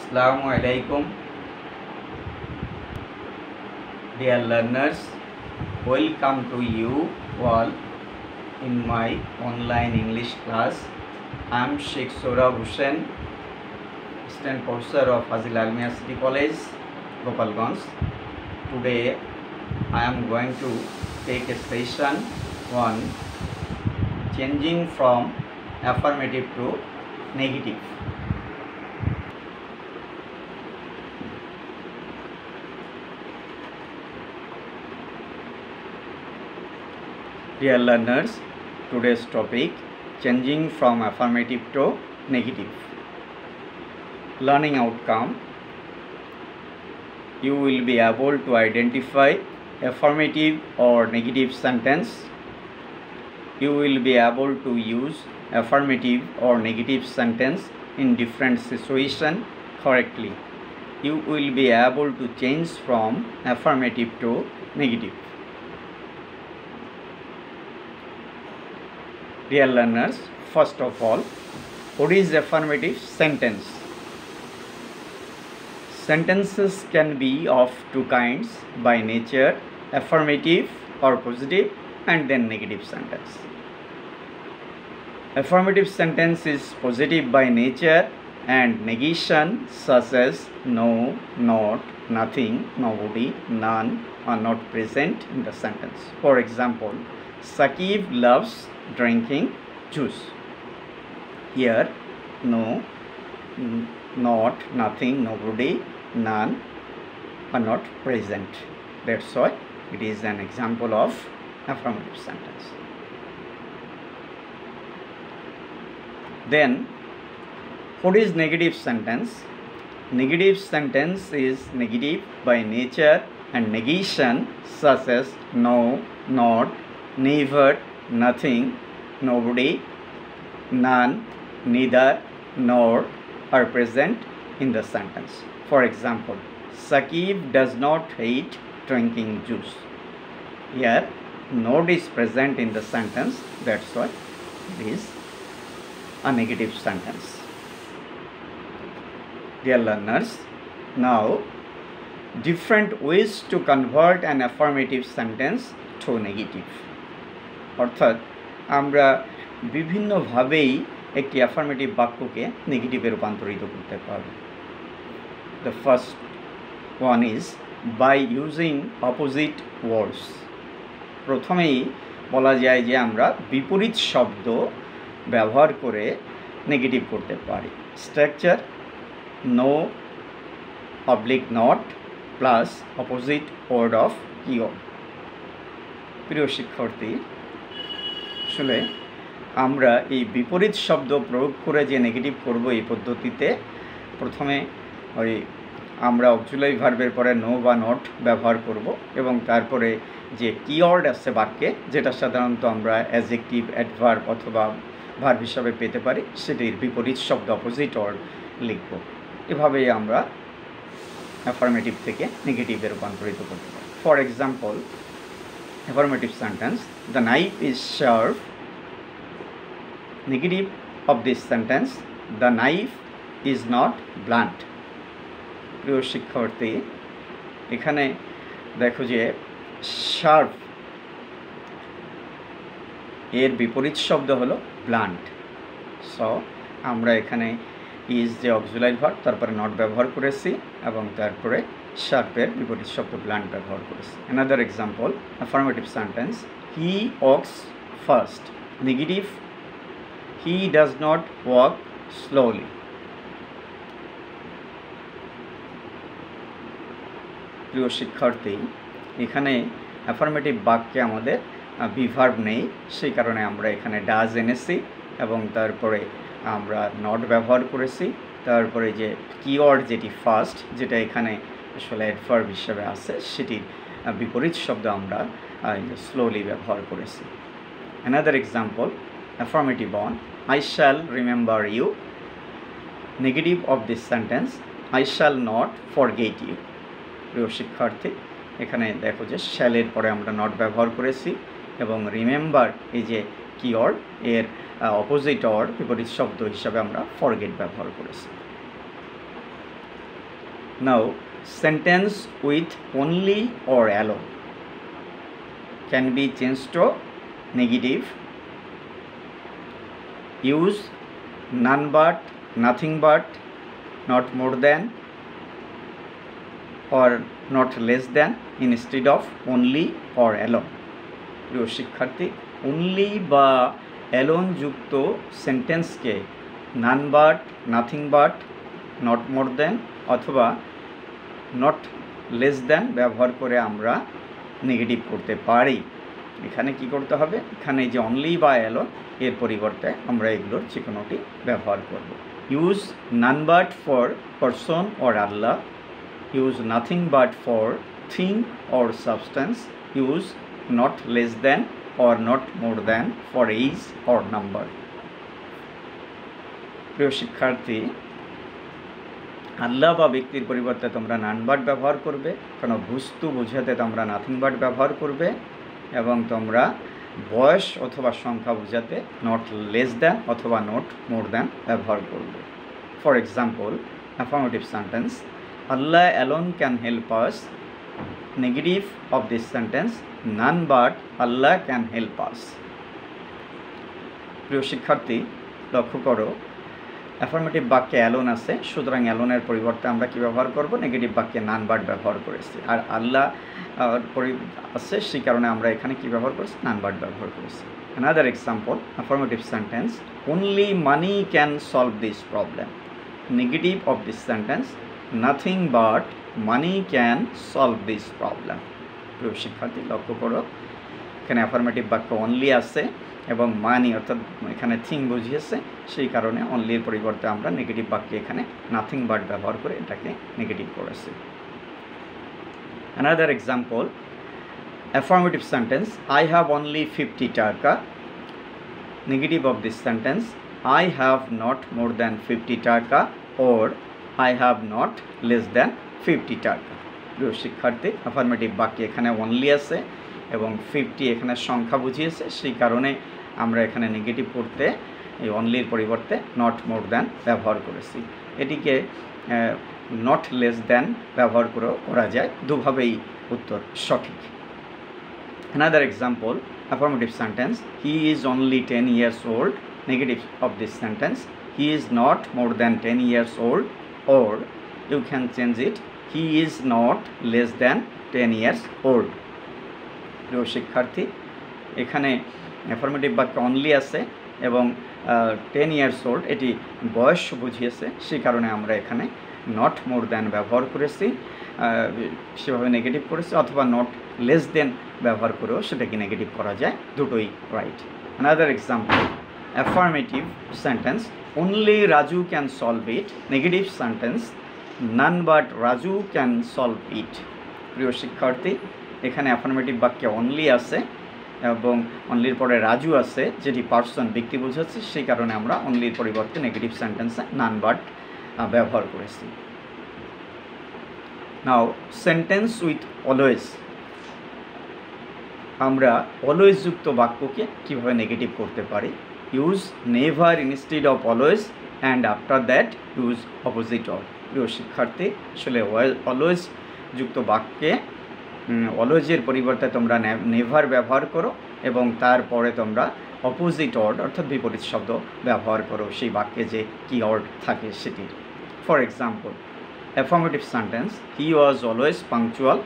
Assalamu alaikum, dear learners. Welcome to you all in my online English class. I am Sheikh Sohrab Hussain, Assistant Professor of Fazil Almiya City College, Gopalganj. Today I am going to take a session on changing from affirmative to negative. Dear learners, today's topic, changing from affirmative to negative. Learning outcome, you will be able to identify affirmative or negative sentence. You will be able to use affirmative or negative sentence in different situations correctly. You will be able to change from affirmative to negative. Dear learners, first of all, what is affirmative sentence? Sentences can be of two kinds by nature, affirmative or positive, and then negative sentence. Affirmative sentence is positive by nature and negation such as no, not, nothing, nobody, none are not present in the sentence. For example, Saqib loves drinking juice. Here no, not, nothing, nobody, none are not present. That's why it is an example of affirmative sentence. Then what is negative sentence? Negative sentence is negative by nature and negation such as no, not, never, nothing, nobody, none, neither, nor are present in the sentence. For example, Saqib does not hate drinking juice. Here, not is present in the sentence, that's why it is a negative sentence. Dear learners, now different ways to convert an affirmative sentence to negative. অর্থাৎ আমরা বিভিন্নভাবেই একটি affirmative বাক্যকে নেগেটিভে রূপান্তরিত করতে পারব। The first one is by using opposite words. প্রথমেই বলা যায় যে আমরা বিপরীত শব্দ ব্যবহার করে নেগেটিভ করতে পারি। Structure no oblique not plus opposite word of cure. প্রিয় শিক্ষার্থী, আসলে আমরা এই বিপরীত শব্দ প্রয়োগ করে যে নেগেটিভ করব এই পদ্ধতিতে প্রথমে ওই আমরা অক্সিলারি ভার্বের পরে নো বা নট ব্যবহার করব এবং তারপরে যে কিওয়ার্ড আছে বাক্যে যেটা সাধারণত আমরা অ্যাডজেক্টিভ, অ্যাডভার্ব অথবা ভার্ব হিসাবে পেতে পারি সেটির বিপরীত শব্দ অপোজিট ওয়ার্ড লিখব। এভাবেই আমরা অ্যাফার্মেটিভ থেকে নেগেটিভে রূপান্তরিত করতে পারি। For example, affirmative sentence, the knife is sharp. Negative of this sentence, the knife is not blunt. প্রিয় শিক্ষার্থী, এখানে দেখো যে শার্প এর বিপরীত শব্দ হলো ব্লান্ট। সো আমরা এখানে ইজ যে অক্সিলারি ভার্ব তারপরে নট ব্যবহার করেছি এবং তারপরে শার্পের বিপরীত শব্দ ব্লান্ট ব্যবহার করেছি। Another example, affirmative sentence, he walks first. Negative, he does not walk slowly. প্রিয় শিক্ষার্থী, এখানে অ্যাফার্মেটিভ বাক্যে আমাদের বিভার্ব নেই, সেই কারণে আমরা এখানে ডাজ এনেছি এবং তারপরে আমরা নট ব্যবহার করেছি। তারপরে যে কিওয়ার্ড যেটি ফার্স্ট, যেটা এখানে আসলে অ্যাডভার্ব হিসেবে আছে, সেটির বিপরীত শব্দ আমরা স্লোলি ব্যবহার করেছি। Another example, affirmative on, I shall remember you. Negative of this sentence, I shall not forget you. প্রিয় শিক্ষার্থী, এখানে দেখো যে শ্যালের পরে আমরা নট ব্যবহার করেছি এবং রিমেম্বার এই যে কিওয়ার্ড এর অপোজিট ওয়ার্ড বিপরীত শব্দ হিসাবে আমরা ফরগেট ব্যবহার করেছি। Now, sentence with only or alone can be changed to negative. Use none but, nothing but, not more than or not less than instead of only or alone. প্রিয় শিক্ষার্থী, only বা alone যুক্ত সেন্টেন্সকে none but, nothing but, not more than অথবা not less than ব্যবহার করে আমরা negative করতে পারি। এখানে কি করতে হবে? এখানে যে অনলি বা alone এর পরিবর্তে আমরা এগুলোর যে কোনোটি ব্যবহার করব। Use none but for person or Allah. Use nothing but for thing or substance. Use not less than or not more than for age or number. প্রিয় শিক্ষার্থী, আল্লাহ বা ব্যক্তির পরিবর্তে তোমরা নান বাট ব্যবহার করবে, কোনো বস্তু বোঝাতে তোমরা নাথিং বাট ব্যবহার করবে, এবং তোমরা বয়স অথবা সংখ্যা বোঝাতে নট লেস দ্যান অথবা নট মোর দ্যান ব্যবহার করবে। For example, affirmative sentence, Allah alone can help us. Negative of this sentence, none but Allah can help us. প্রিয় শিক্ষার্থী, লক্ষ্য করো, অ্যাফার্মেটিভ বাক্যে অ্যালোন আছে, সুতরাং অ্যালোনের পরিবর্তে আমরা কি ব্যবহার করব? নেগেটিভ বাক্যে নান বাট ব্যবহার করেছি। আর আল্লাহ আছে, সেই কারণে আমরা এখানে কি ব্যবহার করেছি? নান বাট ব্যবহার করেছি। Another example, affirmative sentence, only money can solve this problem. Negative of this sentence, nothing but money can solve this problem. প্রিয় শিক্ষার্থী, লক্ষ্য করো, এখানে অ্যাফার্মেটিভ বাক্য অনলি আছে এবং মানি অর্থাৎ এখানে থিং বুঝিয়েছে, সেই কারণে অনলির পরিবর্তে আমরা নেগেটিভ বাক্যে এখানে নাথিং বাট ব্যবহার করে এটাকে নেগেটিভ করেছি। Another example, affirmative sentence, I have only 50 টাকা. Negative of this sentence, I have not more than 50 টাকা or I have not less than 50 টাকা। প্রিয় শিক্ষার্থী, অ্যাফার্মেটিভ বাক্যে এখানে অনলি আছে এবং 50 এখানে সংখ্যা বুঝিয়েছে, সেই কারণে আমরা এখানে নেগেটিভ করতে এই অনলির পরিবর্তে নট মোর দ্যান ব্যবহার করেছি। এটিকে নট লেস দ্যান ব্যবহার করেও করা যায়, দুভাবেই উত্তর সঠিক। Another example, affirmative sentence, he is only 10 years old. Negative of this sentence, he is not more than 10 years old, or you can change it, he is not less than 10 years old. প্রিয় শিক্ষার্থী, এখানে affirmative বাক্য only আছে এবং 10 years old এটি বয়স বুঝিয়েছে, সেই কারণে আমরা এখানে নট মোর দ্যান ব্যবহার করেছি, সেভাবে নেগেটিভ করেছি, অথবা নট লেস দেন ব্যবহার করেও সেটাকে নেগেটিভ করা যায়, দুটোই right. Another example, affirmative sentence, only Raju can solve it. Negative sentence, none but Raju can solve it. প্রিয় শিক্ষার্থী, এখানে অ্যাফার্মেটিভ বাক্যে অনলি আছে এবং অনলির পরে রাজু আছে, যেটি পার্সন ব্যক্তি বোঝাচ্ছে, সেই কারণে আমরা অনলির পরিবর্তে নেগেটিভ সেন্টেন্সে নান বাট ব্যবহার করেছি। নাও, সেন্টেন্স উইথ অলওয়েজ, আমরা অলওয়েজ যুক্ত বাক্যকে কীভাবে নেগেটিভ করতে পারি? Use never instead of always and after that use opposite of. প্রিয় শিক্ষার্থী, আসলে অলওয়েজ যুক্ত বাক্যে অলওয়েজের পরিবর্তে তোমরা নেভার ব্যবহার করো এবং তারপরে তোমরা অপোজিট অর্ড অর্থাৎ বিপরীত শব্দ ব্যবহার করো সেই বাক্যে যে কি অর্ড থাকে সেটির। For example, affirmative sentence, he was always punctual.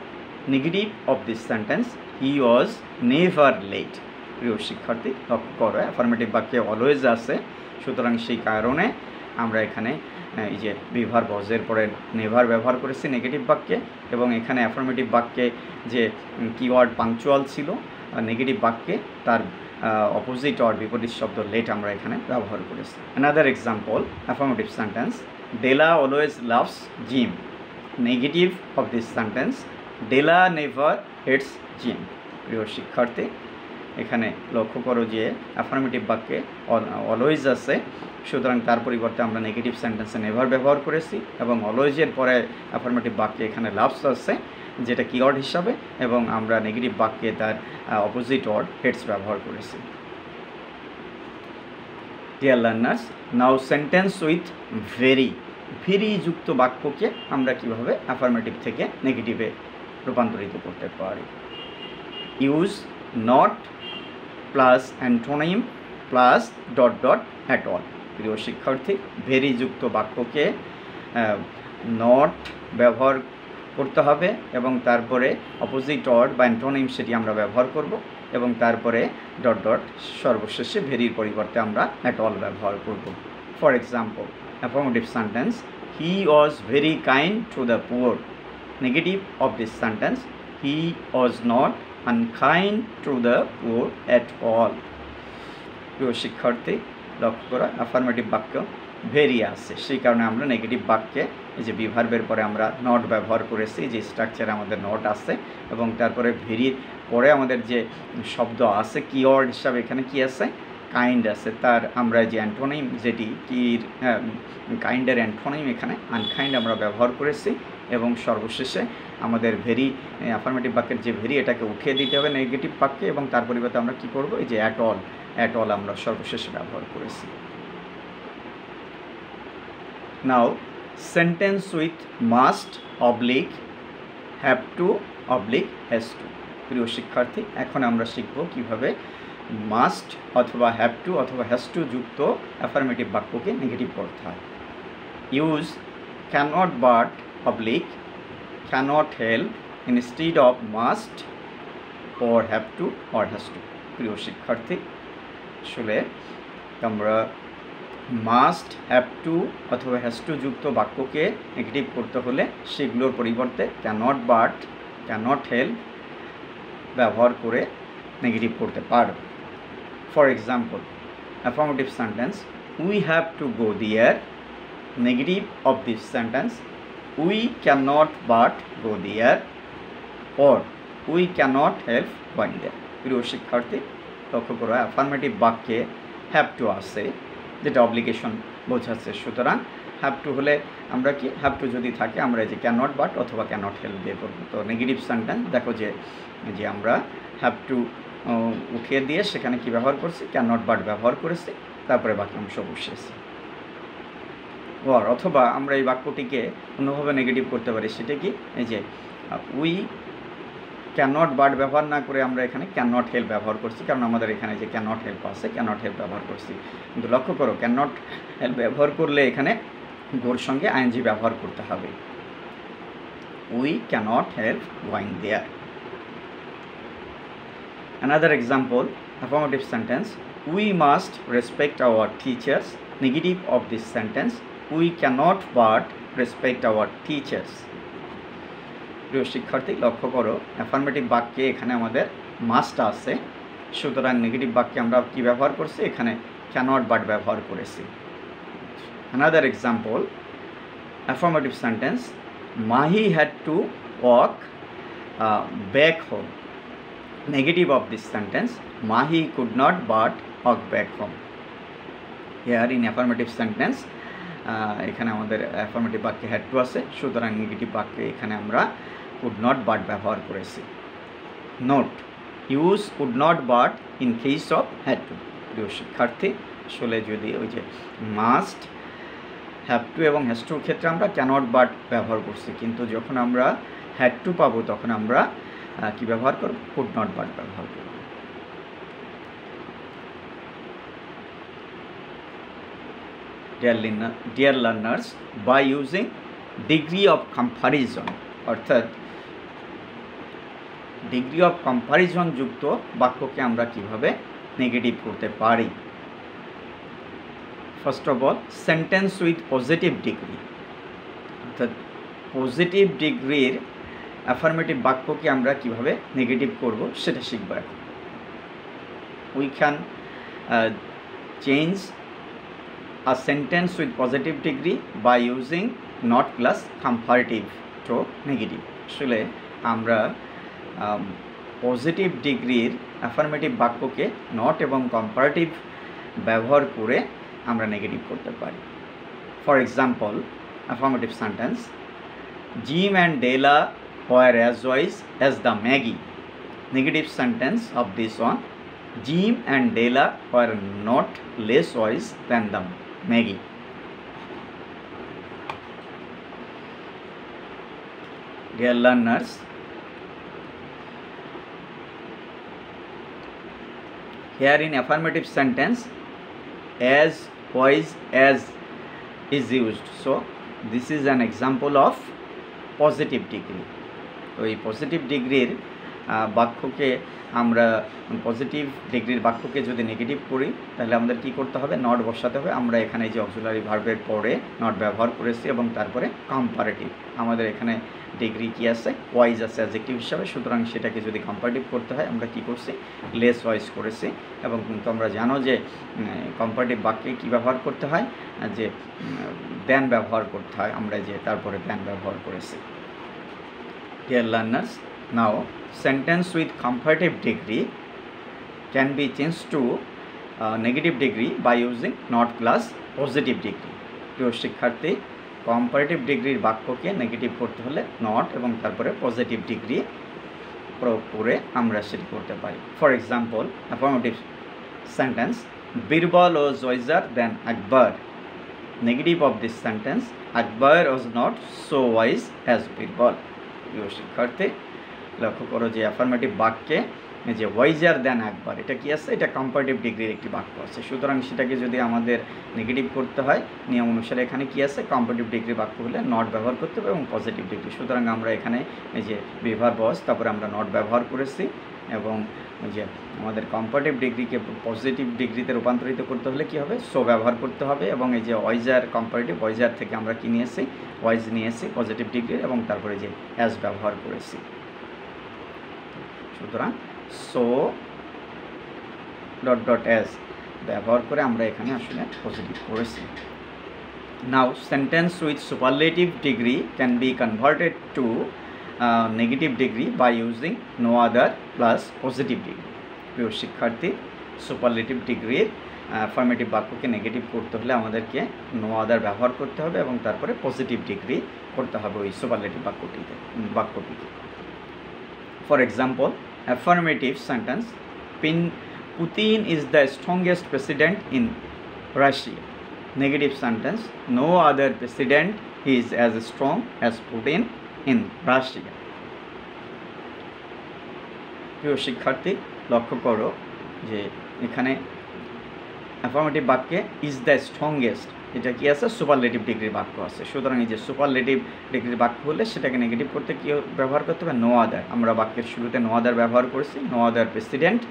Negative of this sentence, he was never late. প্রিয় শিক্ষার্থী, লক্ষ্য করো, অ্যাফার্মেটিভ বাক্যে অলওয়েজ আছে, সুতরাং সেই কারণে আমরা এখানে এই যে বিভার বজের পরে নেভার ব্যবহার করেছি নেগেটিভ বাক্যে, এবং এখানে অ্যাফার্মেটিভ বাক্যে যে কিওয়ার্ড পাংচুয়াল ছিল নেগেটিভ বাক্যে, তার অপোজিট অর বিপরীত শব্দ লেট আমরা এখানে ব্যবহার করেছি। Another example, affirmative sentence, Della always loves Jim. Negative of this sentence, Della never hates Jim. প্রিয় শিক্ষার্থী, এখানে লক্ষ্য করো যে অ্যাফার্মেটিভ বাক্যে অলওয়েজ আছে, সুতরাং তার পরিবর্তে আমরা নেগেটিভ সেন্টেন্সে নেভার ব্যবহার করেছি, এবং অলওয়েজের পরে অ্যাফার্মেটিভ বাক্যে এখানে লাভস আছে যেটা কিওয়ার্ড হিসাবে, এবং আমরা নেগেটিভ বাক্যে তার অপোজিট ওয়ার্ড হেডস ব্যবহার করেছি। Dear learners, now sentence with very. Very যুক্ত বাক্যকে আমরা কিভাবে অ্যাফার্মেটিভ থেকে নেগেটিভে রূপান্তরিত করতে পারি। Use not plus antonym plus dot dot at all. প্রিয় শিক্ষার্থী, ভেরি যুক্ত বাক্যকে নট ব্যবহার করতে হবে এবং তারপরে অপোজিট ওয়ার্ড বা অ্যান্টোনিম সেটি আমরা ব্যবহার করব এবং তারপরে ডট ডট সর্বশেষে ভেরির পরিবর্তে আমরা অ্যাট অল ব্যবহার করব। For example, affirmative sentence, he was very kind to the poor. Negative of this sentence, he was not unkind to the poor at all. প্রিয় শিক্ষার্থী, লক্ষ্য করা, অ্যাফার্মেটিভ বাক্য ভেরি আছে, সেই কারণে আমরা নেগেটিভ বাক্যে এই যে বিভার্বের পরে আমরা নট ব্যবহার করেছি, যে স্ট্রাকচারে আমাদের নট আছে এবং তারপরে ভেরির পরে আমাদের যে শব্দ আছে কিওয়ার্ড হিসাবে এখানে কি আছে, কাইন্ড আছে, তার আমরা যে অ্যান্টোনিম যেটি কির কাইন্ডের অ্যান্টোনিম এখানে আনকাইন্ড আমরা ব্যবহার করেছি এবং সর্বশেষে আমাদের ভেরি অ্যাফার্মেটিভ বাক্যের যে ভেরি এটাকে উঠিয়ে দিতে হবে নেগেটিভ বাক্যে এবং তার পরিবর্তে আমরা কী করবো, এই যে অ্যাট অল আমরা সর্বশেষে ব্যবহার করেছি। Now sentence with must oblique have to oblique has to. প্রিয় শিক্ষার্থী, এখন আমরা শিখব কিভাবে মাস্ট অথবা হ্যাভ টু অথবা হ্যাজ টু যুক্ত অ্যাফার্মেটিভ বাক্যকে নেগেটিভ করতে হয়। Use cannot but oblique cannot help instead of must or have to or has to. প্রিয় শিক্ষার্থী, আসলে আমরা মাস্ট, হ্যাভ টু অথবা হ্যাজ টু যুক্ত বাক্যকে নেগেটিভ করতে হলে সেগুলোর পরিবর্তে ক্যানট বাট, ক্যানট হেল্প ব্যবহার করে নেগেটিভ করতে পারো। For example, affirmative sentence, we have to go there. Negative of this sentence, we cannot but go there or we cannot help going there. প্রিয় শিক্ষার্থী, লক্ষ্য করো, অ্যাফার্মেটিভ বাক্যে হ্যাভ টু আসে, যেটা অব্লিগেশন বোঝাচ্ছে। সুতরাং হ্যাভ টু হলে আমরা কি, হ্যাভ টু যদি থাকে আমরা যে ক্যানট বাট অথবা ক্যানট হেল্প দিয়ে করবো। তো নেগেটিভ সেন্টেন্স দেখো যে আমরা হ্যাভ টু উঠিয়ে দিয়ে সেখানে কি ব্যবহার করছি, ক্যানট বাট ব্যবহার করেছি, তারপরে বাকি অংশ বসিয়েছি। অথবা আমরা এই বাক্যটিকে অন্যভাবে নেগেটিভ করতে পারি, সেটা কি, এই যে উই ক্যানট বাট ব্যবহার না করে আমরা এখানে ক্যানট হেল্প ব্যবহার করছি, কারণ আমাদের এখানে যে ক্যানট হেল্প আছে, ক্যানট হেল্প ব্যবহার করছি। কিন্তু লক্ষ্য করো, ক্যানট হেল্প ব্যবহার করলে এখানে গোর সঙ্গে আইএনজি ব্যবহার করতে হবে। We cannot help going there. Another example, affirmative sentence, we must respect our teachers. Negative of this sentence, we cannot but respect our teachers. প্রিয় শিক্ষার্থী, লক্ষ্য করো, অ্যাফার্মেটিভ বাক্যে এখানে আমাদের মাস্ট আছে, সুতরাং নেগেটিভ বাক্যে আমরা কি ব্যবহার করছি, এখানে ক্যানট বাট ব্যবহার করেছি। Another example, affirmative sentence, Mahi had to walk back home. Negative of this sentence, Mahi could not but walk back home. Here in affirmative sentence, এখানে আমাদের অ্যাফার্মেটিভ বাক্যে হ্যাড টু আছে, সুতরাং নেগেটিভ বাক্যে এখানে আমরা কুড নট বাট ব্যবহার করেছি। Note, use could not but in case of had to. প্রিয় শিক্ষার্থী, আসলে যদি ওই যে মাস্ট, হ্যাভ টু এবং হ্যাজ টুর ক্ষেত্রে আমরা ক্যানট বাট ব্যবহার করছি, কিন্তু যখন আমরা হ্যাড টু পাবো তখন আমরা কি ব্যবহার করব, কুড নট বাট ব্যবহার করব। Dear learners, by using degree of comparison, অর্থাৎ ডিগ্রি অফ কম্পারিজন যুক্ত বাক্যকে আমরা কিভাবে নেগেটিভ করতে পারি। First of all, sentence with positive degree, অর্থাৎ পজিটিভ ডিগ্রির অ্যাফার্মেটিভ বাক্যকে আমরা কিভাবে নেগেটিভ করব সেটা শিখব এখন। We can change a sentence with positive degree by using not plus comparative to negative. আসলে আমরা পজিটিভ ডিগ্রির অ্যাফার্মেটিভ বাক্যকে নট এবং কম্পারেটিভ ব্যবহার করে আমরা নেগেটিভ করতে পারি। For example, affirmative sentence, Jim and Della were as wise as the Maggie. Negative sentence of this one, Jim and Della were not less wise than the Maggie. Dear learners, here in affirmative sentence, as, was, as is used. So this is an example of positive degree. তো এই positive ডিগ্রির বাক্যকে আমরা positive ডিগ্রির বাক্যকে যদি negative করি তাহলে আমাদের কি করতে হবে, নট বসাতে হবে। আমরা এখানে যে অক্সিলারি ভার্বের পরে নট ব্যবহার করেছি এবং তারপরে কম্পারেটিভ, আমাদের এখানে ডিগ্রি কি আছে, ওয়াইজ আছে অ্যাডজেক্টিভ হিসাবে। সুতরাং সেটাকে যদি কম্পারেটিভ করতে হয় আমরা কি করছি, লেস ওয়াইজ করেছি। এবং তোমরা জানো যে কম্পারেটিভ বাক্যে কি ব্যবহার করতে হয়, যে দেন ব্যবহার করতে হয়, আমরা যে তারপরে দেন ব্যবহার করেছি। Dear learners, now sentence with comparative degree can be changed to negative degree by using not plus positive degree. প্রিয় শিক্ষার্থী, কম্পারেটিভ ডিগ্রির বাক্যকে নেগেটিভ করতে হলে নট এবং তারপরে পজিটিভ ডিগ্রি প্রয়োগ করে আমরা সেটি করতে পারি। For example, affirmative sentence, Birbal was wiser than Akbar. Negative of this sentence, Akbar was not so wise as Birbal. প্রিয় শিক্ষার্থী, লক্ষ্য করো যে অ্যাফার্মেটিভ বাক্যে যে ওয়াইজার দেন আকবর, এটা কি আছে, এটা কম্পারেটিভ ডিগ্রির একটি বাক্য আছে। সুতরাং সেটাকে যদি আমাদের নেগেটিভ করতে হয় নিয়ম অনুসারে এখানে কি আছে, কম্পারেটিভ ডিগ্রি বাক্য হলে নট ব্যবহার করতে হবে এবং পজিটিভ ডিগ্রি। সুতরাং আমরা এখানে এই যে বিভার বস, তারপরে আমরা নট ব্যবহার করেছি এবং ওই যে আমাদের কম্পারেটিভ ডিগ্রিকে পজিটিভ ডিগ্রিতে রূপান্তরিত করতে হলে কি হবে, সো ব্যবহার করতে হবে। এবং এই যে ওয়াইজার কম্পারেটিভ, ওয়াইজার থেকে আমরা কি নিয়েছি, ওয়াইজ নিয়েছি পজিটিভ ডিগ্রি এবং তারপরে যে অ্যাজ ব্যবহার করেছি। সুতরাং সো ডট ডট অ্যাজ ব্যবহার করে আমরা এখানে আসলে পজিটিভ করেছি। Now sentence with superlative degree can be converted to negative degree by using no other plus positive degree. প্রিয় শিক্ষার্থী, সুপারলেটিভ ডিগ্রির অ্যাফার্মেটিভ বাক্যকে নেগেটিভ করতে হলে আমাদেরকে নো আদার ব্যবহার করতে হবে এবং তারপরে পজিটিভ ডিগ্রি করতে হবে ওই সুপারলেটিভ বাক্যটিকে। For example, affirmative sentence, Putin is the strongest president in Russia. Negative sentence, no other president is as strong as Putin in Russia. প্রিয় শিক্ষার্থী, লক্ষ্য করো যে এখানে অ্যাফার্মেটিভ বাক্যে ইজ দ্য স্ট্রংগেস্ট, এটা কি আছে, সুপারলেটিভ ডিগ্রির বাক্য আছে। সুতরাং এই যে সুপারলেটিভ ডিগ্রির বাক্য হলে সেটাকে নেগেটিভ করতে কী ব্যবহার করতে হবে, নো আদার। আমরা বাক্যের শুরুতে নো আদার ব্যবহার করেছি, নো আদার প্রেসিডেন্ট।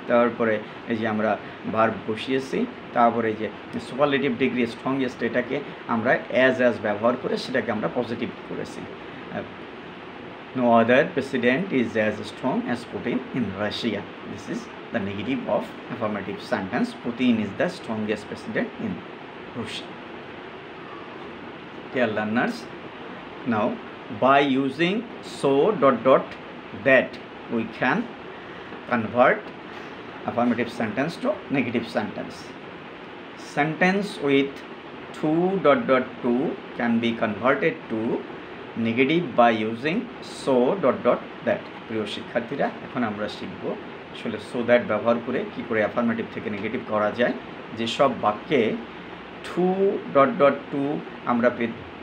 তারপরে এই যে আমরা ভার্ব বসিয়েছি, তারপরে এই যে সুপারলেটিভ ডিগ্রি স্ট্রংগেস্ট, এটাকে আমরা অ্যাজ ব্যবহার করে সেটাকে আমরা পজিটিভ করেছি। No other president is as strong as Putin in Russia. This is the negative of affirmative sentence, Putin is the strongest president in Russia. Dear learners, now by using so dot dot that we can convert affirmative sentence to negative sentence. Sentence with 2 dot dot 2 can be converted to negative by using so dot dot that. প্রিয় শিক্ষার্থীরা, এখন আমরা শিখব আসলে so that ব্যবহার করে কী করে affirmative থেকে নেগেটিভ করা যায়। যেসব বাক্যে 2 ডট ডট 2 আমরা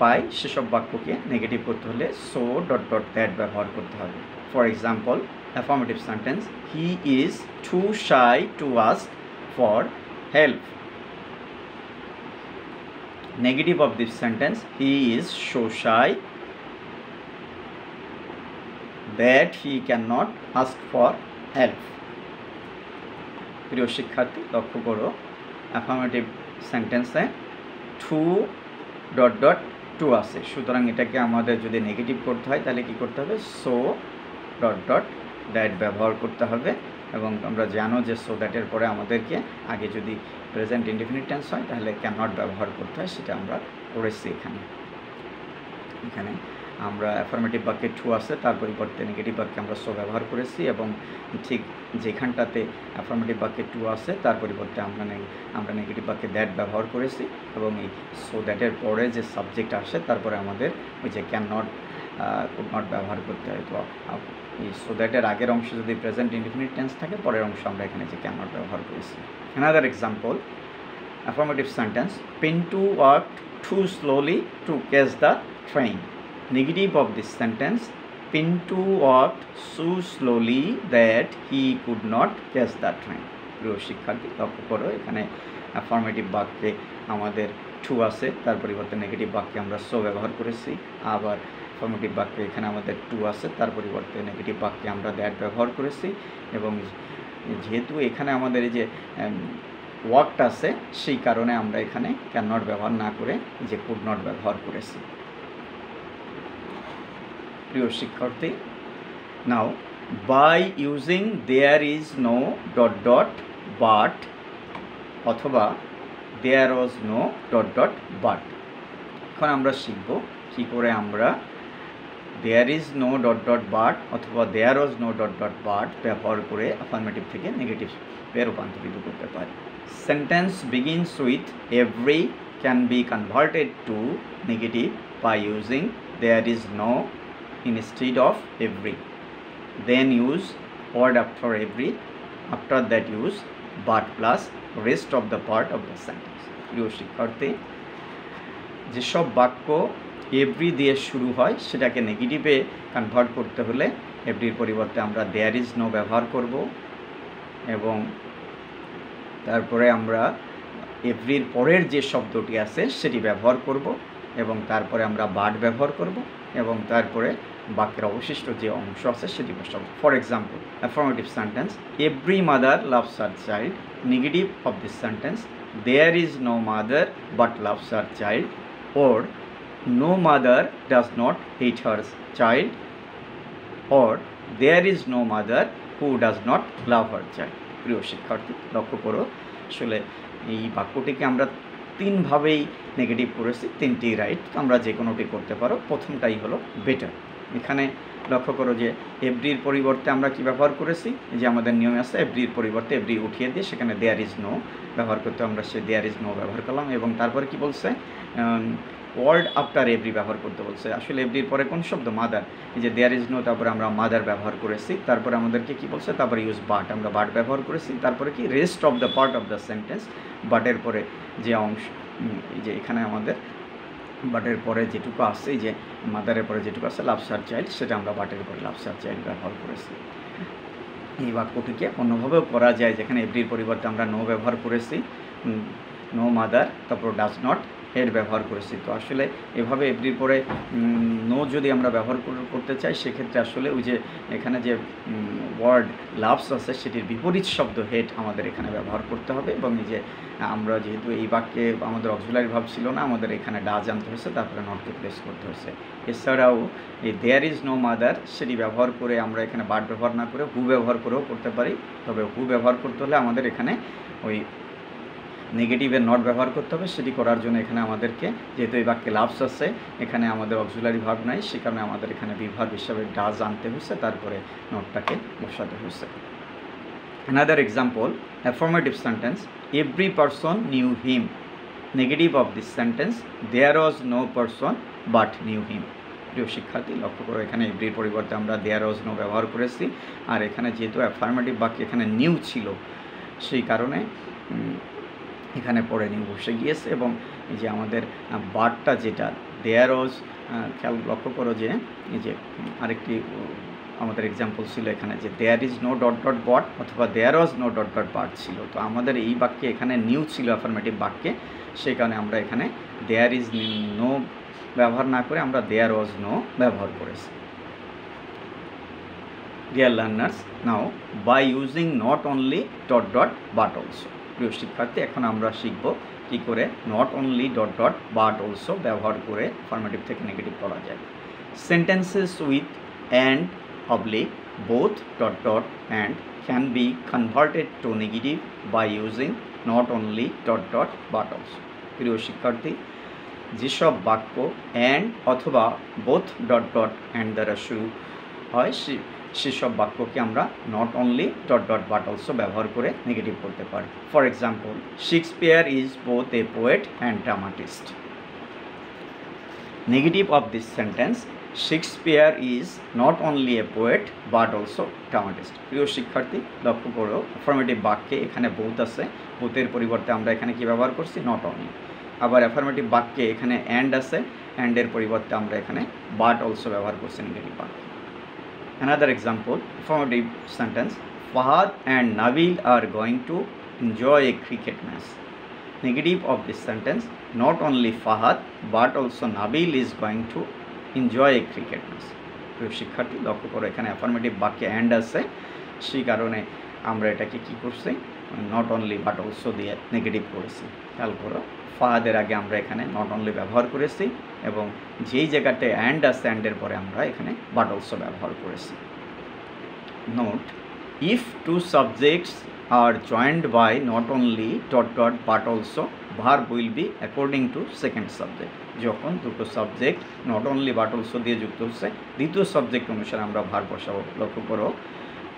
পাই সেসব বাক্যকে নেগেটিভ করতে হলে সো ডট ডট দ্যাট ব্যবহার করতে হবে। For example, affirmative sentence, he is too shy to ask for help. Negative of this sentence, he is so shy that he can not ask for help. প্রিয় শিক্ষার্থী, লক্ষ্য করো affirmative সেন্টেন্সে 2 dot dot 2 আছে। সুতরাং এটাকে আমাদের যদি নেগেটিভ করতে হয় তাহলে কি করতে হবে, সো ডট ডট দ্যাট ব্যবহার করতে হবে। এবং আমরা জানো যে সো দ্যাটের পরে আমাদেরকে আগে যদি প্রেজেন্ট ইনডেফিনিট টেন্স হয় তাহলে ক্যান নট ব্যবহার করতে হয়, সেটা আমরা করেছি এখানে। আমরা অ্যাফার্মেটিভ বাক্যে 2 আছে, তার পরিবর্তে নেগেটিভ বাক্যে আমরা সো ব্যবহার করেছি। এবং ঠিক যেখানটাতে অ্যাফার্মেটিভ বাক্যে 2 আছে তার পরিবর্তে আমরা নেগেটিভ বাক্যে দ্যাট ব্যবহার করেছি। এবং এই সো দ্যাটের পরে যে সাবজেক্ট আসে তারপরে আমাদের ওই যে ক্যান নট, কুড নট ব্যবহার করতে হয়। তো এই সো দ্যাটের আগের অংশ যদি প্রেজেন্ট ইনডিফিনিট টেন্স থাকে, পরের অংশ আমরা এখানে যে ক্যান নট ব্যবহার করেছি। Another example, affirmative sentence, Pintu walked too slowly to catch the train. Negative of this sentence, Pintu walked so slowly that he could not catch the train. প্রিয় শিক্ষার্থী লক্ষ্য করো, এখানে অ্যাফার্মেটিভ বাক্যে আমাদের টু আছে, তার পরিবর্তে নেগেটিভ বাক্যে আমরা সো ব্যবহার করেছি। আবার অ্যাফার্মেটিভ বাক্যে এখানে আমাদের টু আছে, তার পরিবর্তে নেগেটিভ বাক্যে আমরা দ্যাট ব্যবহার করেছি। এবং যেহেতু এখানে আমাদের এই যে ওয়াকড আছে, সেই কারণে আমরা এখানে ক্যান নট ব্যবহার না করে যে কুড নট ব্যবহার করেছি। প্রিয় শিক্ষার্থী, now by using there is no dot dot but অথবা there was no dot dot but. এখন আমরা শিখব কী করে আমরা there is no dot dot but অথবা there was no dot dot but ব্যবহার করে অ্যাফার্মেটিভ থেকে নেগেটিভে রূপান্তরিত করতে পারি। Sentence begins with every can be converted to negative by using there is no instead of every. Then use word after every. After that use but plus rest of the part of the sentence. প্রিয় শিক্ষার্থী, যেসব বাক্য every দিয়ে শুরু হয় সেটাকে নেগেটিভে convert করতে হলে এভরির পরিবর্তে আমরা দেয়ার ইজ নো ব্যবহার করব, এবং তারপরে আমরা এভরির পরের যে শব্দটি আছে সেটি ব্যবহার করব, এবং তারপরে আমরা বাট ব্যবহার করব, এবং তারপরে বাক্যের অবশিষ্ট যে অংশ আছে সেটি বসাবো। For example, affirmative sentence every mother loves her child. Negative of this sentence there is no mother but loves her child, or no mother does not hate her child, or there is no mother who does not love her child. প্রিয় শিক্ষার্থী লক্ষ্য করো, আসলে এই বাক্যটিকে আমরা তিনভাবেই negative করেছি, তিনটি right, আমরা যে কোনোটি করতে পারো। প্রথমটাই হলো বেটার। এখানে লক্ষ্য করো যে এভরির পরিবর্তে আমরা কি ব্যবহার করেছি, যে আমাদের নিয়মে আছে এভরির পরিবর্তে এভরি উঠিয়ে দিয়ে সেখানে দেয়ার ইজ নো ব্যবহার করতে, আমরা সে দেয়ার ইজ নো ব্যবহার করলাম। এবং তারপরে কি বলছে, ওয়ার্ড আফটার এভরি ব্যবহার করতে বলছে। আসলে এভরির পরে কোন শব্দ, মাদার, এই যে দেয়ার ইজ নো, তারপরে আমরা মাদার ব্যবহার করেছি। তারপরে আমাদেরকে কি বলছে, তারপরে ইউজ বাট, আমরা বাট ব্যবহার করেছি। তারপরে কি rest of the part of the sentence, বাটের পরে যে অংশ, এই যে এখানে আমাদের বাটের পরে যেটুকু আছে, এই যে মাদারের পরে যেটুকু আছে লাভস হার চাইল্ড, সেটা আমরা বাটের পরে লাভস হার চাইল্ড ব্যবহার করেছি। এই বাক্যটিকে অন্যভাবেও করা যায়, যেখানে এভরির পরিবর্তে আমরা নো ব্যবহার করেছি, নো মাদার, তারপর ডাজ নট হেড ব্যবহার করেছি। তো আসলে এভাবে এভরির পরে নো যদি আমরা ব্যবহার করতে চাই, সেক্ষেত্রে আসলে ওই যে এখানে যে ওয়ার্ড লাভস আছে সেটির বিপরীত শব্দ হেড আমাদের এখানে ব্যবহার করতে হবে। এবং এই যে আমরা যেহেতু এই বাক্যে আমাদের অক্সিলারি ভার্ব ছিল না, আমাদের এখানে ডাজ আনতে হয়েছে, তারপরে নটকে প্লেস করতে হয়েছে। এছাড়াও এই দেয়ার ইজ নো মাদার সেটি ব্যবহার করে আমরা এখানে বাট ব্যবহার না করে হু ব্যবহার করেও করতে পারি। তবে হু ব্যবহার করতে হলে আমাদের এখানে ওই নেগেটিভের নট ব্যবহার করতে হবে। সেটি করার জন্য এখানে আমাদেরকে, যেহেতু এই বাক্যে লাভস আছে, এখানে আমাদের অক্সিলারি ভার্ব নাই, সে কারণে আমাদের এখানে বিভাগ হিসাবে ডাজ আনতে হয়েছে, তারপরে নটটাকে বসাতে হয়েছে। Another example, affirmative sentence, every person knew him. Negative of this sentence, there was no person but knew him. প্রিয় শিক্ষার্থী লক্ষ্য করো, এখানে এভরির পরিবর্তে আমরা দেয়ার ওয়াজ নো ব্যবহার করেছি, আর এখানে যেহেতু অ্যাফার্মেটিভ বাক্য এখানে নিউ ছিল, সেই কারণে এখানে পরে নিউ বসে গিয়েছে। এবং এই যে আমাদের বাটটা যেটা দেয়ার ওয়াজ, খেয়াল লক্ষ্য করো যে এই যে আরেকটি আমাদের এক্সাম্পল ছিল এখানে যে there is no dot dot but অথবা there was no dot dot but ছিল। তো আমাদের এই বাক্যে এখানে নিউ ছিল অ্যাফার্মেটিভ বাক্যে, সেই কারণে আমরা এখানে দেয়ার ইজ নো ব্যবহার না করে আমরা দেয়ার ওয়াজ নো ব্যবহার করেছি। Dear learners, now by using not only dot dot but also. প্রিয় শিক্ষার্থী, এখন আমরা শিখব কী করে not only dot dot but also ব্যবহার করে অ্যাফার্মেটিভ থেকে নেগেটিভ করা যায়। Sentences with and oblique both dot dot and can be converted to negative by using not only dot dot but also. প্রিয় শিক্ষার্থী, যেসব বাক্য অ্যান্ড অথবা বোথ ডট ডট অ্যান্ড দ্বারা শুরু হয় সেসব বাক্যকে আমরা not only dot dot but also ব্যবহার করে নেগেটিভ করতে পারি। For example, Shakespeare is both a poet and dramatist. Negative of this sentence, Shakespeare is not only a poet but also dramatist. প্রিয় শিক্ষার্থী লক্ষ্য করো, অ্যাফার্মেটিভ বাক্যে এখানে বোথ আছে, বোথের পরিবর্তে আমরা এখানে কি ব্যবহার করছি, নট অনলি। আবার অ্যাফার্মেটিভ বাক্যে এখানে অ্যান্ড আছে, অ্যান্ডের পরিবর্তে আমরা এখানে বাট অলসো ব্যবহার করছি নেগেটিভ বাক্যে। Another example, affirmative sentence, Fahad and Nabil are going to enjoy a cricket match. Negative of this sentence, not only Fahad but also Nabil is going to enjoy a cricket match. প্রিয় শিক্ষার্থী লক্ষ্য করো এখানে affirmative বাক্যে and আছে, সেই কারণে আমরা এটাকে কী করছি, নট অনলি বাট অলসো দিয়ে নেগেটিভ করেছি। খেয়াল করো, ফাহাদের আগে আমরা এখানে নট অনলি ব্যবহার করেছি এবং যেই জায়গাতে অ্যান্ড আছে অ্যান্ডের পরে আমরা এখানে বাট অলসো ব্যবহার করেছি। Note, if two subjects are joined by not only ... but also verb will be according to second subject. যখন দুটো subject not only but also দিয়ে যুক্ত হচ্ছে, দ্বিতীয় সাবজেক্ট অনুসারে আমরা ভার বসাবো। লক্ষ্য করো,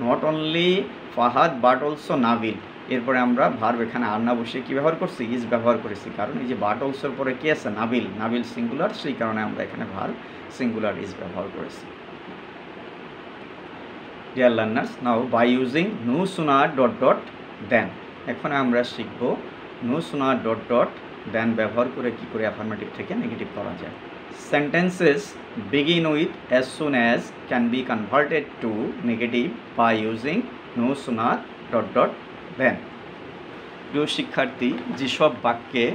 not only Fahad but also Nabil, এরপরে আমরা ভার্ব এখানে আর না বসে কী ব্যবহার করছি, ইজ ব্যবহার করেছি, কারণ এই যে বাট অলসোর পরে কী আছে, নাবিল, নাবিল সিঙ্গুলার, সেই কারণে আমরা এখানে ভার্ব সিঙ্গুলার ইজ ব্যবহার করেছি। Dear learners, now by using no sooner ... then, এখন আমরা শিখব no sooner ... then ব্যবহার করে কি করে অ্যাফার্মেটিভ থেকে নেগেটিভ করা যায়। Sentences begin with as soon as can be converted to negative by using no sooner ... then. প্রিয় শিক্ষার্থী, যেসব বাক্যে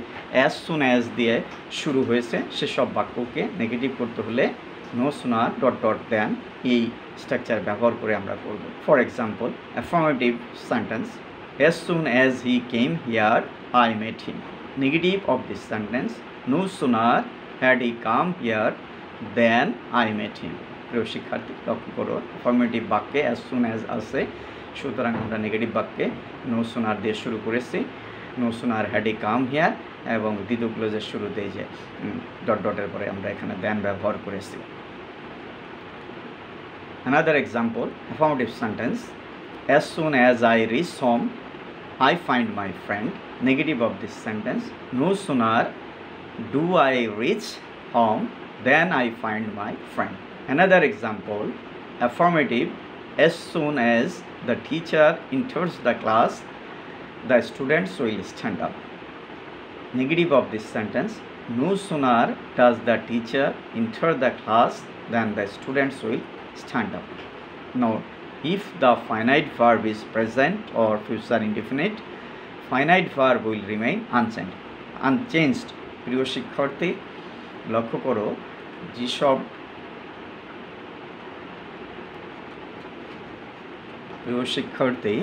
as soon as দিয়ে শুরু হয়েছে সেসব বাক্যকে নেগেটিভ করতে হলে no sooner ... then এই স্ট্রাকচার ব্যবহার করে আমরা করব। For example, affirmative sentence, as soon as he came here I met him. Negative of this sentence, no sooner had he come here then I met him. প্রিয় শিক্ষার্থী লক্ষ্য করো, affirmative বাক্যে as soon as আছে, সুতরাং আমরা negative বাক্যে no sooner দিয়ে শুরু করেছি, no sooner had he come here, এবং দ্বিতীয় ক্লোজের শুরুতে যে ডটের পরে আমরা এখানে then ব্যবহার করেছি। Another example, affirmative sentence, as soon as I reach home I find my friend. Negative of this sentence, no sooner do I reach home then I find my friend. Another example, affirmative, as soon as the teacher enters the class the students will stand up. Negative of this sentence, no sooner does the teacher enter the class than the students will stand up. Note, if the finite verb is present or future indefinite, finite verb will remain unchanged. প্রিয় শিক্ষার্থী লক্ষ্য করো, যেসব প্রিয় শিক্ষার্থী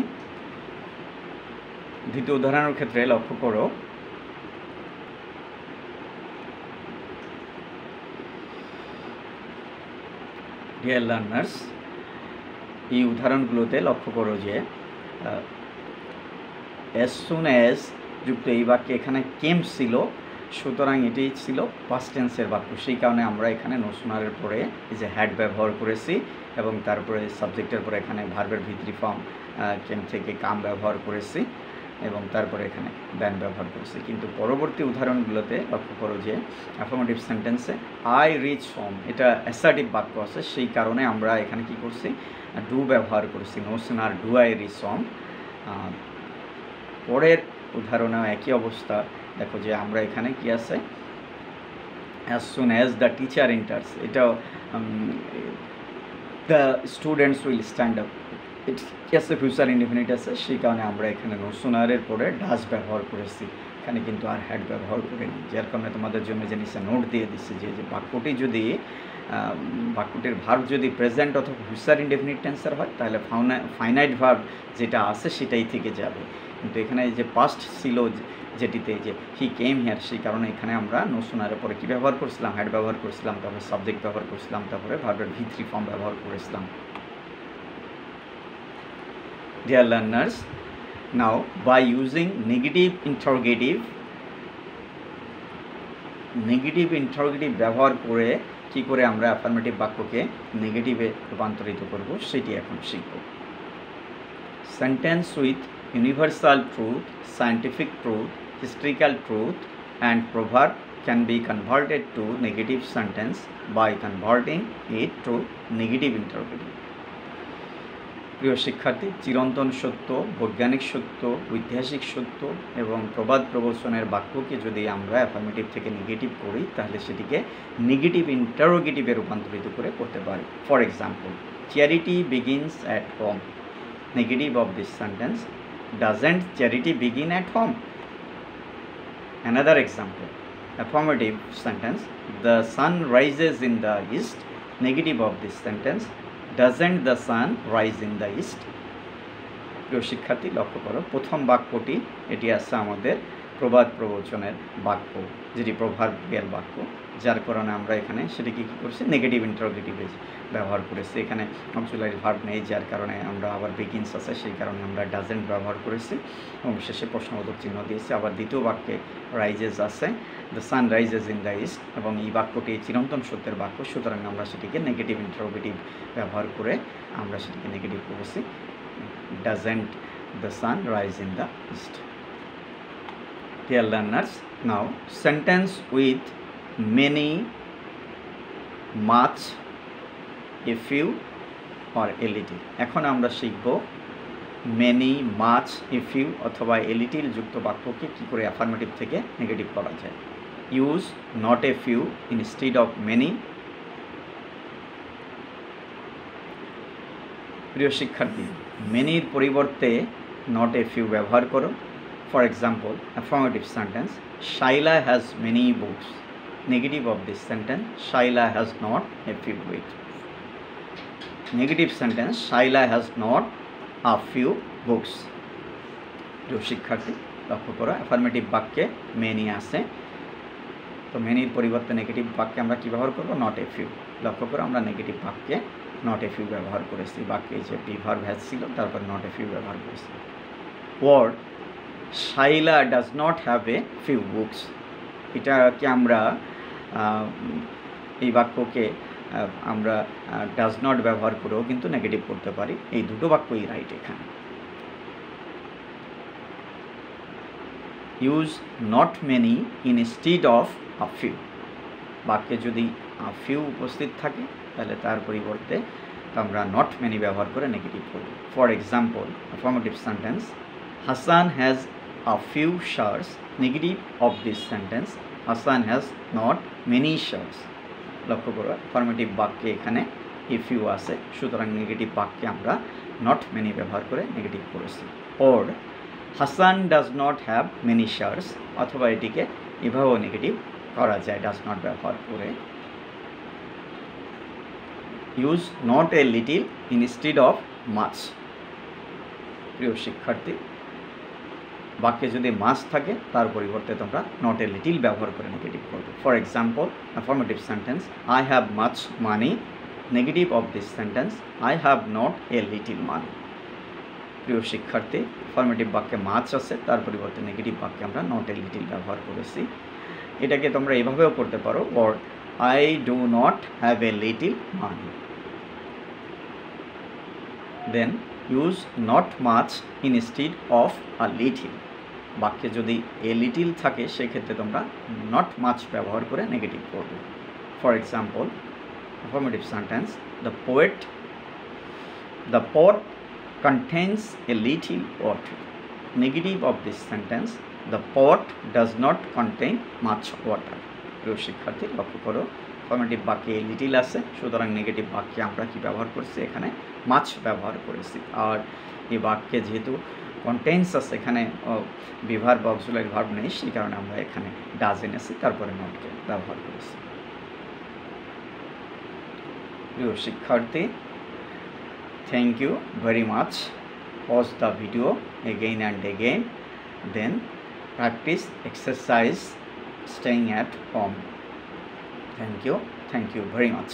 দ্বিতীয় উদাহরণের ক্ষেত্রে লক্ষ্য করো, ডিয়ার লার্নার্স, এই উদাহরণগুলোতে লক্ষ্য করো যে as soon as যুক্ত এই বাক্যে এখানে কেম ছিল, সুতরাং এটি ছিল পাস্ট টেন্সের বাক্য, সেই কারণে আমরা এখানে no sooner এর পরে এই যে হ্যাড ব্যবহার করেছি এবং তারপরে সাবজেক্টের পরে এখানে ভার্বের ভিতরি ফর্ম কেম থেকে কাম ব্যবহার করেছি এবং তারপরে এখানে দেন ব্যবহার করেছি। কিন্তু পরবর্তী উদাহরণগুলোতে লক্ষ্য করো যে অ্যাফার্মেটিভ সেন্টেন্সে আই রিচ হোম, এটা অ্যাসার্টিভ বাক্য আছে, সেই কারণে আমরা এখানে কি করছি, ডু ব্যবহার করেছি, no sooner do I reach home। পরের উদাহরণেও একই অবস্থা, দেখো যে আমরা এখানে কি আছে, as soon as the teacher enters, এটা the students will stand up, it's future indefinite আছে, সেই কারণে আমরা এখানে no sooner এর পরে ডাজ ব্যবহার করেছি, এখানে কিন্তু আর হ্যাড ব্যবহার করিনি, যার কারণে তোমাদের জন্য যে নিচে নোট দিয়ে দিচ্ছি যে বাক্যটি যদি বাক্যটির ভার্ব যদি প্রেজেন্ট অথবা ফিউচার ইনডিফিনিট টেন্সের হয় তাহলে ফাইনাইট ভার্ব যেটা আছে সেটাই থেকে যাবে, কিন্তু এখানে যে পাস্ট ছিল যেটিতে যে হি কেম হিয়ার, সেই কারণে এখানে আমরা no sooner এর পরে কী ব্যবহার করছিলাম, হ্যাড ব্যবহার করছিলাম, তারপরে সাবজেক্ট ব্যবহার করছিলাম, তারপরে ভার্বের ভিতরি ফর্ম ব্যবহার করেছিলাম। Dear learners, now by using negative interrogative ব্যবহার করে কি করে আমরা অ্যাফার্মেটিভ বাক্যকে নেগেটিভে রূপান্তরিত করব সেটি এখন শিখব। Sentence with universal truth, scientific truth, historical truth and proverb can be converted to negative sentence by converting it to negative interrogative. প্রিয় শিক্ষার্থী, চিরন্তন সত্য, বৈজ্ঞানিক সত্য, ঐতিহাসিক সত্য এবং প্রবাদ প্রবচনের বাক্যকে যদি আমরা অ্যাফার্মেটিভ থেকে নেগেটিভ করি তাহলে সেটিকে নেগেটিভ ইন্টারোগেটিভে রূপান্তরিত করে করতে পারি। For example, charity begins at home. Negative of this sentence, doesn't charity begin at home? Another example, affirmative sentence, the sun rises in the east. Negative of this sentence, doesn't the sun rise in the east? প্রিয় শিক্ষার্থী, লক্ষ্য করো প্রথম বাক্যটি এটি আছে আমাদের প্রবাদ প্রবচনের বাক্য, যেটি প্রভার্বিয়াল বাক্য, যার কারণে আমরা এখানে সেটিকে কী করছি, নেগেটিভ ইন্টারোগেটিভ ব্যবহার করেছি। এখানে অক্সিলারি ভার্ব নেই, যার কারণে আমরা আবার বিগিনস আছে, সেই কারণে আমরা ডাজেন্ট ব্যবহার করেছি এবং শেষে প্রশ্নবোধক চিহ্ন দিয়েছি। আবার দ্বিতীয় বাক্যে রাইজেস আছে, the sun rises in the east, এবং এই বাক্যটি চিরন্তন সত্যের বাক্য, সুতরাং আমরা সেটিকে নেগেটিভ ইন্টারোগেটিভ ব্যবহার করে আমরা সেটিকে নেগেটিভ করেছি, doesn't the sun rise in the east. Dear learners, now sentence with many, much, a few or a little. এখন আমরা শিখব many, much, a few অথবা a little যুক্ত বাক্যকে কি করে অ্যাফার্মেটিভ থেকে নেগেটিভ করা যায়। Use not a few instead of many. প্রিয় শিক্ষার্থী, মেনির পরিবর্তে নট এ ফিউ ব্যবহার করো। For example, affirmative sentence, Shaila has many books. Negative of this sentence, Shaila has not a few books. Negative sentence, Shaila has not a few books. প্রিয় শিক্ষার্থী, লক্ষ্য করো affirmative বাক্যে মেনি আসে, তো মেনির পরিবর্তে নেগেটিভ বাক্যে আমরা কী ব্যবহার করবো, নট এ ফিউ। লক্ষ্য করো আমরা নেগেটিভ বাক্যে নট এ ফিউ ব্যবহার করেছি, বাক্যে যে ভার্ব হ্যাজ ছিল তারপর নট এ ফিউ ব্যবহার করেছি। Word Shaila does not have a few books, এটাকে আমরা এই বাক্যকে আমরা ডাজ নট ব্যবহার করেও কিন্তু নেগেটিভ করতে পারি। এই দুটো বাক্যই রাইট এখানে। Use not many instead of a few, বাক্যে যদি ফিউ উপস্থিত থাকে তাহলে তার পরিবর্তে আমরা নট মেনি ব্যবহার করে নেগেটিভ করব। For example, affirmative sentence, Hasan has a few shirts. Negative of this sentence, Hasan has not many shirts. লক্ষ্য করো অ্যাফার্মেটিভ বাক্যে এখানে এ ফিউ আছে, সুতরাং নেগেটিভ বাক্যে আমরা নট মেনি ব্যবহার করে নেগেটিভ করেছি। Or Hasan does not have many shirts, অথবা এটিকে এভাবেও নেগেটিভ করা যায় ডাজ নট ব্যবহার করে। Use not a little instead of much. প্রিয় শিক্ষার্থী, বাক্যে যদি মাছ থাকে তার পরিবর্তে তোমরা নট এ লিটিল ব্যবহার করে নেগেটিভ করবে। For example, affirmative sentence, I have much money. Negative of this sentence, I have not a little money. প্রিয় শিক্ষার্থী, অ্যাফার্মেটিভ বাক্যে মাছ আছে, তার পরিবর্তে নেগেটিভ বাক্যে আমরা নট এ লিটিল ব্যবহার করেছি। এটাকে তোমরা এভাবেও করতে পারো, or I do not have a little money. Then use not much instead of a little, বাক্যে যদি এ লিটিল থাকে সেক্ষেত্রে তোমরা নট মাচ ব্যবহার করে নেগেটিভ করবে। For example, affirmative sentence, the pot contains a little water. Negative of this sentence, the pot does not contain much water. প্রিয় শিক্ষার্থী, লক্ষ্য করো অ্যাফার্মেটিভ বাক্যে লিটিল আছে, সুতরাং নেগেটিভ বাক্যে আমরা কি ব্যবহার করছি, এখানে মাছ ব্যবহার করেছি। আর এই বাক্যে যেহেতু কন্টেন্স আছে, এখানে বিভার বা অক্সিলারি ভার্ব নেই, সেই কারণে আমরা এখানে ডাজ এনেছি, তারপরে নটকে ব্যবহার করেছি। প্রিয় শিক্ষার্থী, thank you very much. Pause the video again and again, then practice exercise staying at home. Thank you very much.